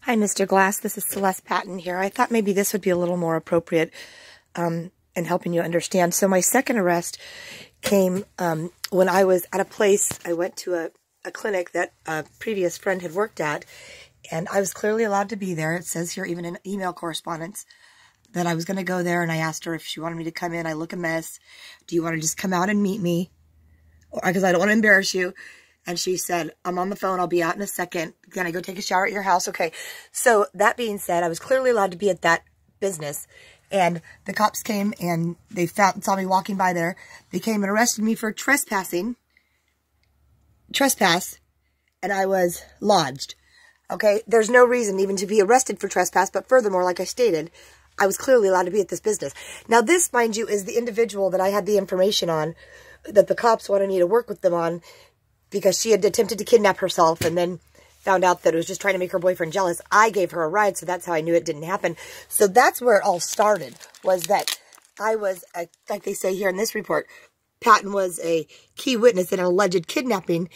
Hi, Mr. Glass. This is Celeste Patton here. I thought maybe this would be a little more appropriate in helping you understand. So my second arrest came when I was at a place. I went to a clinic that a previous friend had worked at, and I was clearly allowed to be there. It says here, even in email correspondence, that I was going to go there, and I asked her if she wanted me to come in. I look a mess. Do you want to just come out and meet me? Because I don't want to embarrass you. And she said, I'm on the phone. I'll be out in a second. Can I go take a shower at your house? Okay. So that being said, I was clearly allowed to be at that business. And the cops came and they saw me walking by there. They came and arrested me for trespass. And I was lodged. Okay. There's no reason even to be arrested for trespass. But furthermore, like I stated, I was clearly allowed to be at this business. Now this, mind you, is the individual that I had the information on, that the cops wanted me to work with them on, because she had attempted to kidnap herself and then found out that it was just trying to make her boyfriend jealous. I gave her a ride, so that's how I knew it didn't happen. So that's where it all started, was that I was, like they say here in this report, Patton was a key witness in an alleged kidnapping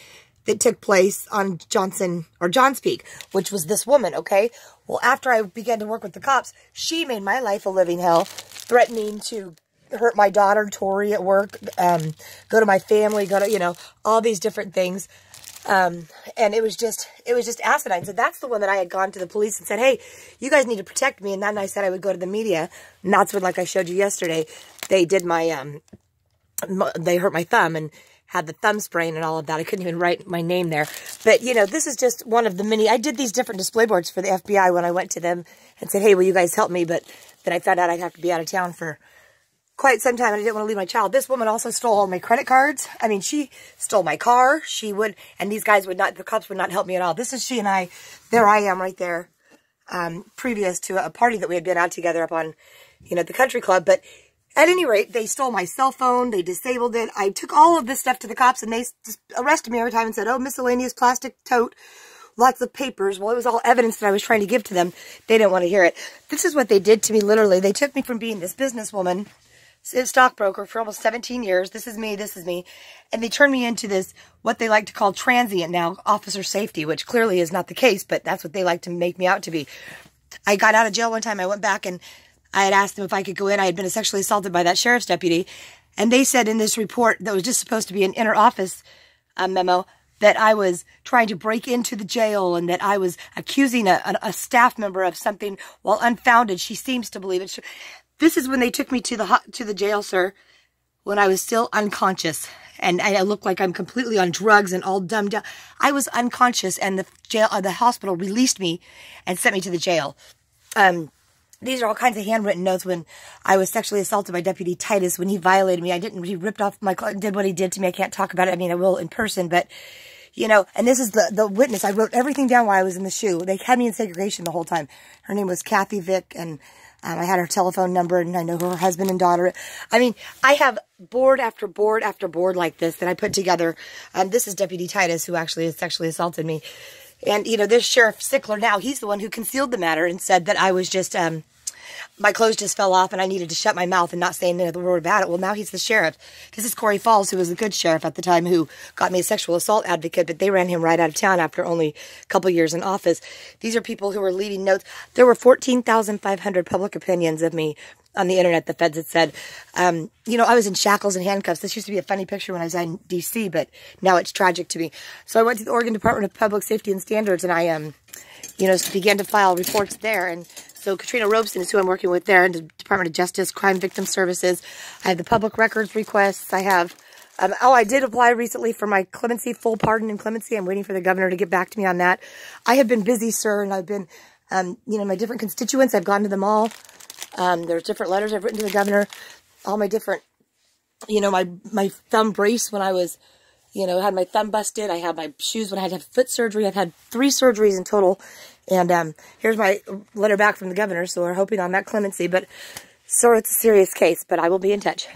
that took place on Johns Peak, which was this woman, okay? Well, after I began to work with the cops, she made my life a living hell, threatening to hurt my daughter, Tori, at work, go to my family, go to, all these different things. And it was just asinine. So that's the one that I had gone to the police and said, hey, you guys need to protect me. And then I said I would go to the media. And that's when, like I showed you yesterday, they did they hurt my thumb and had the thumb sprain and all of that. I couldn't even write my name there. But, this is just one of the many. I did these different display boards for the FBI when I went to them and said, hey, will you guys help me? But then I found out I'd have to be out of town for quite some time, and I didn't want to leave my child. This woman also stole all my credit cards. I mean, she stole my car. And these guys the cops would not help me at all. This is she and I. There I am right there, previous to a party that we had been out together up on, the country club. But at any rate, they stole my cell phone. They disabled it. I took all of this stuff to the cops, and they just arrested me every time and said, oh, miscellaneous plastic tote, lots of papers. Well, it was all evidence that I was trying to give to them. They didn't want to hear it. This is what they did to me, literally. They took me from being this businesswoman, stockbroker for almost 17 years. This is me. And they turned me into this, what they like to call transient now, officer safety, which clearly is not the case, but that's what they like to make me out to be. I got out of jail one time. I went back and I had asked them if I could go in. I had been sexually assaulted by that sheriff's deputy. And they said in this report that was just supposed to be an inner office memo that I was trying to break into the jail and that I was accusing a staff member of something while unfounded. She seems to believe it. This is when they took me to the jail, sir, when I was still unconscious. And I look like I'm completely on drugs and all dumbed down. I was unconscious, and the hospital released me and sent me to the jail. These are all kinds of handwritten notes when I was sexually assaulted by Deputy Titus, when he violated me. He ripped off my clothes, did what he did to me. I can't talk about it. I mean, I will in person, but, and this is the witness. I wrote everything down while I was in the shoe. They had me in segregation the whole time. Her name was Kathy Vick, and I had her telephone number, and I know her husband and daughter. I mean, I have board after board after board like this that I put together. This is Deputy Titus, who actually has sexually assaulted me. And, this Sheriff Sickler now, he's the one who concealed the matter and said that I was just, my clothes just fell off and I needed to shut my mouth and not say another word about it. Well, now he's the sheriff. This is Corey Falls, who was a good sheriff at the time, who got me a sexual assault advocate, but they ran him right out of town after only a couple years in office. These are people who were leaving notes. There were 14,500 public opinions of me on the internet, the feds had said. I was in shackles and handcuffs. This used to be a funny picture when I was in D.C., but now it's tragic to me. So I went to the Oregon Department of Public Safety and Standards, and I, began to file reports there. And so Katrina Robeson is who I'm working with there in the Department of Justice, Crime Victim Services. I have the public records requests. I have, I did apply recently for my clemency, full pardon and clemency. I'm waiting for the governor to get back to me on that. I have been busy, sir, and I've been, my different constituents, I've gone to them all. There's different letters I've written to the governor, all my different, my thumb brace when I was, had my thumb busted. I had my shoes when I had to have foot surgery. I've had 3 surgeries in total. And here's my letter back from the governor, so we're hoping on that clemency. But, sir, it's a serious case, but I will be in touch.